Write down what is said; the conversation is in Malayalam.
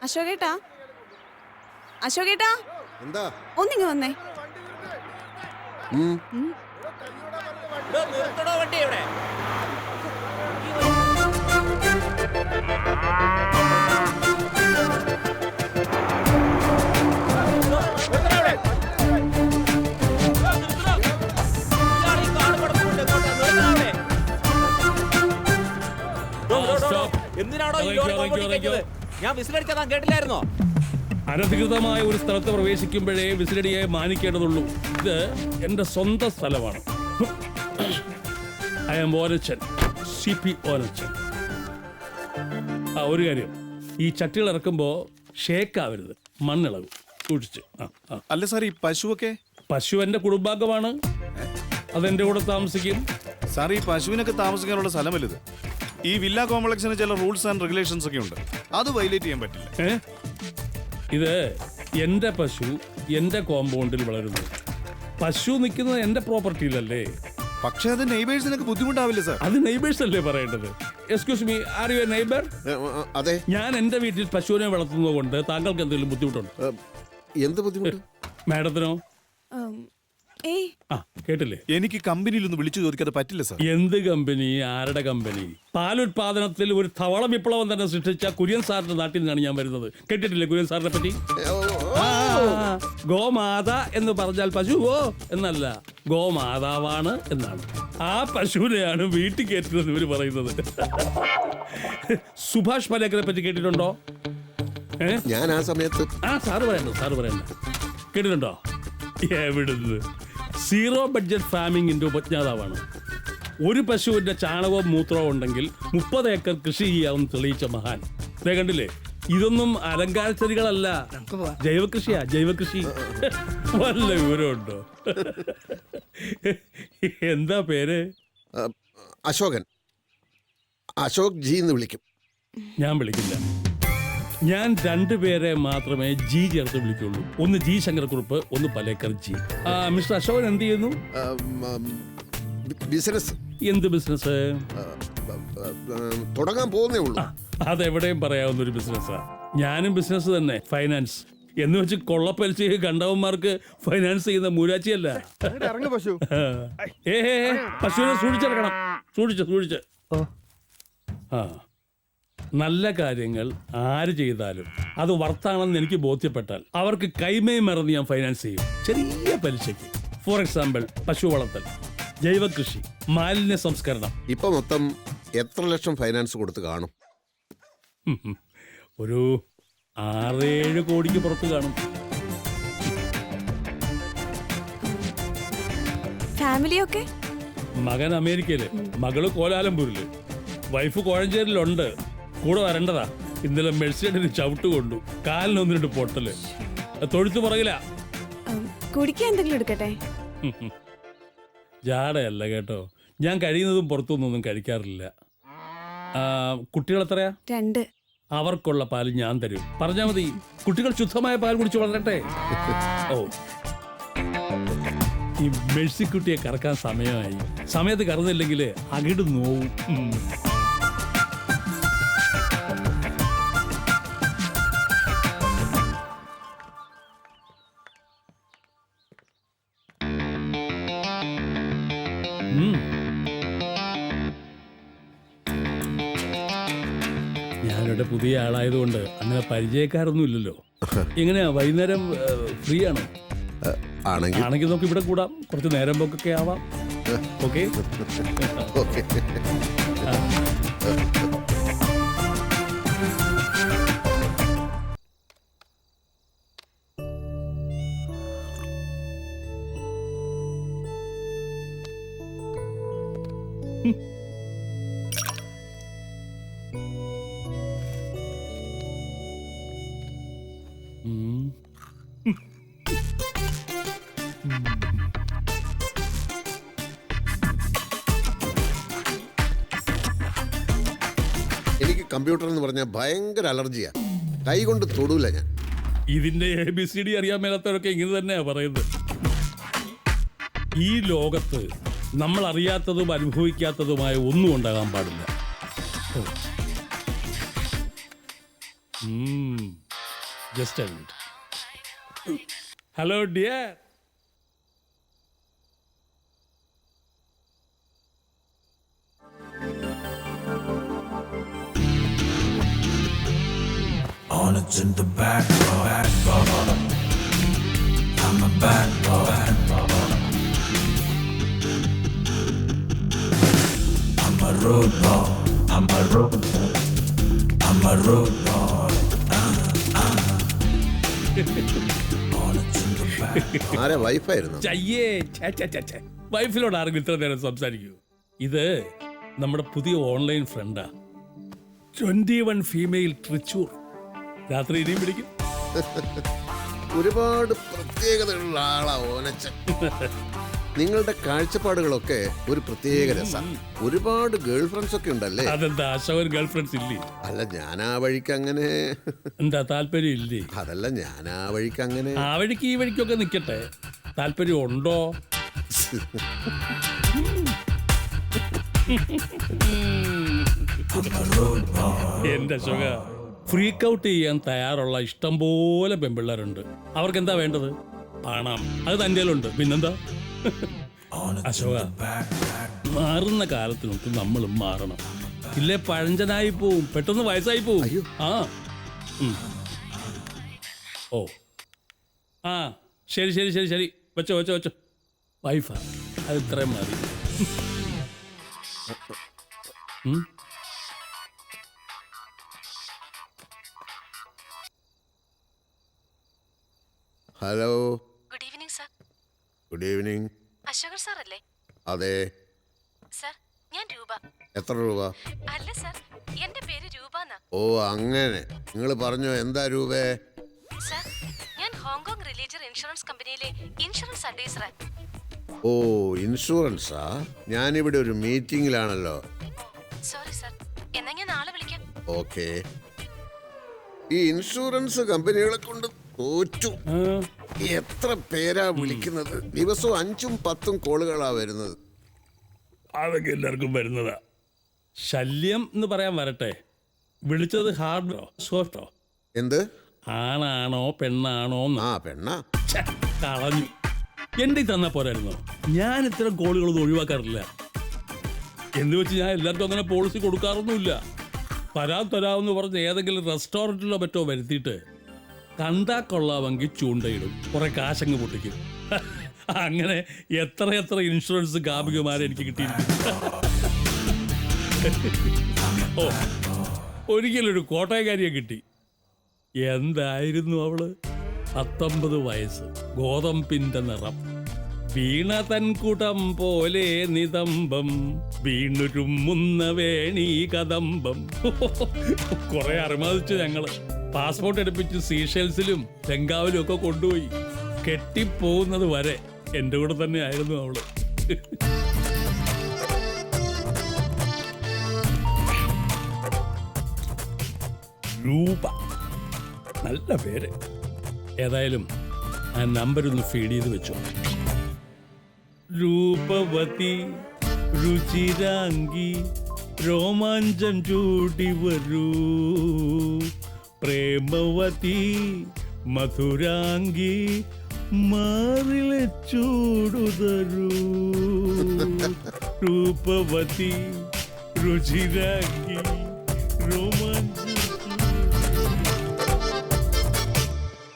അശോകേട്ടാ, അശോകേട്ടാ, എന്താ ഒന്നിങ്ങ് വന്നേ. വണ്ടി ഇവിടെ എന്തിനാണോ ഈ ലോറി കൊണ്ടിരിക്കുന്നത്? ഞാൻ വിസിലടിച്ചാ കേട്ടില്ലായിരുന്നോ? അനധികൃതമായ ഒരു സ്ഥലത്ത് പ്രവേശിക്കുമ്പോഴേ വിസിലടിയെ മാനിക്കേണ്ടതുള്ളൂ. ഇത് എന്റെ സ്വന്തം സ്ഥലമാണ്. I am Onachan, CP Onachan. ഒരു കാര്യം, ഈ ചട്ടികൾ ഇറക്കുമ്പോ ഷേക്കാവരുത്, മണ്ണിളകും, സൂക്ഷിച്ച്. അല്ല സാർ, ഈ പശുവൊക്കെ? പശു എന്റെ കുടുംബാംഗമാണ്, അതെന്റെ കൂടെ താമസിക്കും. സാർ, ഈ പശുവിനൊക്കെ താമസിക്കാനുള്ള സ്ഥലമല്ലത്. ഈ വില്ല കോംപ്ലക്സിന് ചില റൂൾസ് ആൻഡ് റെഗുലേഷൻസ് ഒക്കെ ഉണ്ട്, അത് വയലേറ്റ് ചെയ്യാൻ പറ്റില്ല. ഇത് എന്റെ പശു എന്റെ കോമ്പൗണ്ടിൽ വളരുന്നു. പശു നിൽക്കുന്നത് എന്റെ പ്രോപ്പർട്ടിയിലല്ലേ. പക്ഷെ അത് നെയ്ബേഴ്സിനൊക്കെ ബുദ്ധിമുട്ടാവില്ല സാർ? അത് നെയ്ബേഴ്സ് അല്ലേ പറയേണ്ടത്. Excuse me, are you A neighbour? അതെ. ഞാൻ എന്റെ വീട്ടിൽ പശുവിനെ വളർത്തുന്നത് കൊണ്ട് താങ്കൾക്ക് എന്തെങ്കിലും ബുദ്ധിമുട്ടുണ്ടോ? എന്ത് ബുദ്ധിമുട്ട്? മാഡത്തിനോ? കേട്ടില്ലേ? എനിക്ക് കമ്പനിയിലൊന്ന് വിളിച്ചു ചോദിക്കാതെ പറ്റില്ല സാർ. എന്ത് കമ്പനി? ആരുടെ കമ്പനി? പാലുത്പാദനത്തിൽ ഒരു ധവള വിപ്ലവം തന്നെ സൃഷ്ടിച്ച കുര്യൻ സാറിന്റെ നാട്ടിൽ നിന്നാണ് ഞാൻ വരുന്നത്. കേട്ടിട്ടില്ലേ കുര്യൻ സാറിനെ പറ്റി? ഗോമാത എന്ന് പറഞ്ഞാൽ പശുവോ എന്നല്ല, ഗോമാതാവാണ് എന്നാണ്. ആ പശുവിനെയാണ് വീട്ടിൽ കയറ്റുന്നത് ഇവര് പറയുന്നത്. സുഭാഷ് പലേക്കറെ പറ്റി കേട്ടിട്ടുണ്ടോ? ഞാൻ ആ സമയത്ത് സാറ് പറയണ്ട. കേട്ടിട്ടുണ്ടോ? എവിടുന്ന്? സീറോ ബഡ്ജറ്റ് ഫാമിങ്ങിന്റെ ഉപജ്ഞാതാവാണ്. ഒരു പശുവിന്റെ ചാണകവും മൂത്രവും ഉണ്ടെങ്കിൽ 30 ഏക്കർ കൃഷി ചെയ്യാമെന്ന് തെളിയിച്ച മഹാൻ. കണ്ടില്ലേ? ഇതൊന്നും അലങ്കാര ചെടികളല്ല, ജൈവകൃഷിയാ, ജൈവകൃഷി. വല്ല വിവരമുണ്ടോ? എന്താ പേര്? അശോകൻ. അശോക് ജി എന്ന് വിളിക്കും. ഞാൻ വിളിക്കില്ല. ഞാൻ 2 പേരെ മാത്രമേ ജി ചേർത്ത് വിളിക്കുള്ളൂ. ഒന്ന് ജി ശങ്കരക്കുറുപ്പ്, ഒന്ന് പലേക്കർ ജി. മിസ്റ്റർ അശോകൻ എന്ത് ചെയ്യുന്നു? ബിസിനസ്. എന്ത് ബിസിനസ്? തുടങ്ങാൻ പോകുന്നേ ഉള്ളൂ. അതെവിടെയും പറയാവുന്ന ഒരു ബിസിനസ്സാ. ഞാനും ബിസിനസ് തന്നെ, ഫൈനാൻസ്. എന്ന് വെച്ച് കൊള്ളപ്പലിശ കണ്ടവന്മാർക്ക് ഫൈനാൻസ് ചെയ്യുന്ന മൂരാച്ചിയല്ല. പശുവിനെ സൂക്ഷിച്ചിറക്കണം, സൂക്ഷിച്ച്. നല്ല കാര്യങ്ങൾ ആര് ചെയ്താലും അത് വർത്താണെന്ന് എനിക്ക് ബോധ്യപ്പെട്ടാൽ അവർക്ക് കൈമേ മറന്ന് ഞാൻ ഫൈനാൻസ് ചെയ്യും, ചെറിയ പലിശയ്ക്ക്. ഫോർ എക്സാമ്പിൾ, പശു വളർത്തൽ, ജൈവകൃഷി, മാലിന്യ സംസ്കരണം. ഇപ്പൊ മൊത്തം എത്ര ലക്ഷം ഫൈനാൻസ് കൊടുത്ത് കാണും? ഒരു 6-7 കോടിക്ക് പുറത്ത് കാണും. ഫാമിലിയൊക്കെ? മകൻ അമേരിക്കയില്, മകള് കോലാലംപൂരില്, വൈഫ് കോഴഞ്ചേരിലുണ്ട്. കൂടെ വരേണ്ടതാ. ഇന്നലെ മെഴ്സിഡന് ചവിട്ട് കൊണ്ടു, കാലിനൊന്നിട്ട് പൊട്ടല്. തൊഴുത്തു പുറകില. കുടിക്കാൻ എന്തെങ്കിലും എടുക്കട്ടെ? ജാടയല്ല കേട്ടോ, ഞാൻ കഴിയുന്നതും പുറത്തുനിന്നൊന്നും കഴിക്കാറില്ല. കുട്ടികൾ എത്രയാ? 2. അവർക്കുള്ള പാല് ഞാൻ തരും, പറഞ്ഞാ മതി. കുട്ടികൾ ശുദ്ധമായ പാൽ കുടിച്ച് വളരട്ടെ. ഈ മെഴ്സിക്കുട്ടിയെ കറക്കാൻ സമയമായി. സമയത്ത് കറന്നില്ലെങ്കിൽ അകിട് നോവും. ഞാനിവിടെ പുതിയ ആളായതുകൊണ്ട് അങ്ങനെ പരിചയക്കാരൊന്നും ഇല്ലല്ലോ. എങ്ങനെയാ, വൈകുന്നേരം ഫ്രീ ആണോ? ആണെങ്കിൽ നമുക്ക് ഇവിടെ കൂടാം, കുറച്ച് നേരം പോക്കൊക്കെ ആവാം. ഓക്കെ? എനിക്ക് കമ്പ്യൂട്ടർ എന്ന് പറഞ്ഞാൽ ഭയങ്കര അലർജിയാ, കൈ കൊണ്ട് തൊടൂല ഞാൻ. ഇതിന്റെ ABCD അറിയാൻ മേലാത്തവരൊക്കെ ഇങ്ങനെ തന്നെയാ പറയുന്നത്. ഈ ലോകത്ത് നമ്മൾ അറിയാത്തതും അനുഭവിക്കാത്തതുമായ ഒന്നും ഉണ്ടാകാൻ പാടില്ല. Just a minute. Hello dear. On it's in the back, back, I'm a bad boy. I'm a road boy. I'm a road boy. I'm a road boy. On it's in the back. ആരെ വൈഫായിരുന്നു? ചയ്യേ വൈഫിനോട് ആരെങ്കിലും ഇത്ര നേരം സംസാരിക്കൂ? ഇത് നമ്മുടെ പുതിയ ഓൺലൈൻ ഫ്രണ്ടാ. 21 ഫീമെയിൽ ട്രിച്ചൂർ. രാത്രി ഇനിയും പിടിക്കും. ഒരുപാട് പ്രത്യേകതയുള്ള ആളാ ഓനച്ചൻ. നിങ്ങളുടെ കാഴ്ചപ്പാടുകളൊക്കെ ഒരു പ്രത്യേക രസം. ഒരുപാട് ഗേൾ ഫ്രണ്ട്സ് ഒക്കെ ഉണ്ടല്ലേ? അതെന്താ അശോകൻ ഗേൾ ഫ്രണ്ട്സ് ഇല്ലേ? അല്ല, ഞാൻ ആ വഴിക്ക് അങ്ങനെ. എന്താ താല്പര്യം ഇല്ലേ? അതല്ല, ഞാൻ ആ വഴിക്ക് അങ്ങനെ. ആ വഴിക്ക് ഈ വഴിക്കൊക്കെ നിൽക്കട്ടെ, താല്പര്യം ഉണ്ടോ? എന്റെ അശോക, ഫ്രീക്ക് ഔട്ട് ചെയ്യാൻ തയ്യാറുള്ള ഇഷ്ടം പോലെ പെൺപിള്ളേരുണ്ട്. അവർക്ക് എന്താ വേണ്ടത്? പണം. അത് തൻ്റെ ഉണ്ട്. പിന്നെന്താ? അശോക, മാറുന്ന കാലത്തിനൊത്ത് നമ്മളും മാറണം. ഇല്ലേ പഴഞ്ചനായി പോവും, പെട്ടെന്ന് വയസ്സായി പോവും. ആ ഓ ആ ശരി ശരി ശരി ശരി, വെച്ചോ വെച്ചോ വെച്ചോ. വൈഫാ, അത് ഇത്രയും മതി. Hello. Good evening sir. Good evening. Ashokan sir അല്ലേ? അതെ. സർ, ഞാൻ രൂപ. എത്ര രൂപ? അല്ല സർ, എന്റെ പേര് രൂപന്നാ. ഓ അങ്ങനെ. നിങ്ങൾ പറഞ്ഞോ, എന്താ രൂപേ? സർ, ഞാൻ ഹോങ്കോങ് റിലീജിയർ ഇൻഷുറൻസ് കമ്പനിയിലെ ഇൻഷുറൻസ് അഡ്വൈസറാ. ഓ, ഇൻഷുറൻസാ? ഞാനിവിടെ ഒരു മീറ്റിംഗിലാണല്ലോ. സോറി സർ, എന്നാ ഞാൻ നാളെ വിളിക്കാം. ഓക്കെ. ഈ ഇൻഷുറൻസ് കമ്പനികളെ കൊണ്ട് തോറ്റു. എത്ര പേരാ വിളിക്കുന്നത്? ദിവസവും 5ഉം 10ഉം കോളുകളാ വരുന്നത്. അതൊക്കെ എല്ലാവർക്കും വരുന്നതാ. ശല്യം എന്ന് പറയാൻ വരട്ടെ. വിളിച്ചത് ഹാർഡോ സോഫ്റ്റോ? എന്ത്? ആണാണോ പെണ്ണാണോ? ആ, പെണ്ണാ. കളഞ്ഞു. എൻ്റെ തന്നാ പോരായിരുന്നോ? ഞാൻ ഇത്തരം കോളുകളൊന്നും ഒഴിവാക്കാറില്ല. എന്ന് വെച്ച് ഞാൻ എല്ലാവർക്കും അങ്ങനെ പോളിസി കൊടുക്കാറൊന്നുമില്ല. തരാമെന്ന് പറഞ്ഞ് ഏതെങ്കിലും റെസ്റ്റോറൻറ്റിലോ മറ്റോ വരുത്തിയിട്ട് കണ്ടാ കൊള്ളാമെങ്കിൽ ചൂണ്ടയിടും, കുറെ കാശങ്ങ് പൊട്ടിക്കും. അങ്ങനെ എത്ര എത്ര ഇൻഷുറൻസ് കാമുകിമാരെ എനിക്ക് കിട്ടിയിരിക്കുന്നു. ഓ, ഒരിക്കലൊരു കോട്ടയക്കാരിയെ കിട്ടി. എന്തായിരുന്നു അവള്? 19 വയസ്സ്, ഗോതമ്പിന്റെ നിറം, വീണ തൻകുടം പോലെ നിതംബം, വീണുരുമുന്ന വേണീ കദംബം. കുറെ അറുമതിച്ചു ഞങ്ങള്. പാസ്പോർട്ട് എടുപ്പിച്ച് സീഷെൽസിലും ബംഗാവിലും ഒക്കെ കൊണ്ടുപോയി. കെട്ടിപ്പോകുന്നത് വരെ എൻ്റെ കൂടെ തന്നെ ആയിരുന്നു അവള്. രൂപ, നല്ല പേര്. ഏതായാലും ആ നമ്പരൊന്ന് ഫീഡ് ചെയ്ത് വെച്ചോ. രൂപവതി രുചിരാംഗി രോമാഞ്ചം ചൂടി വരൂ, പ്രേമവതി മധുരാംഗി മാറിലെ ചൂടുതരൂ. രൂപവതി രുചിരാംഗി രോമാഞ്ചം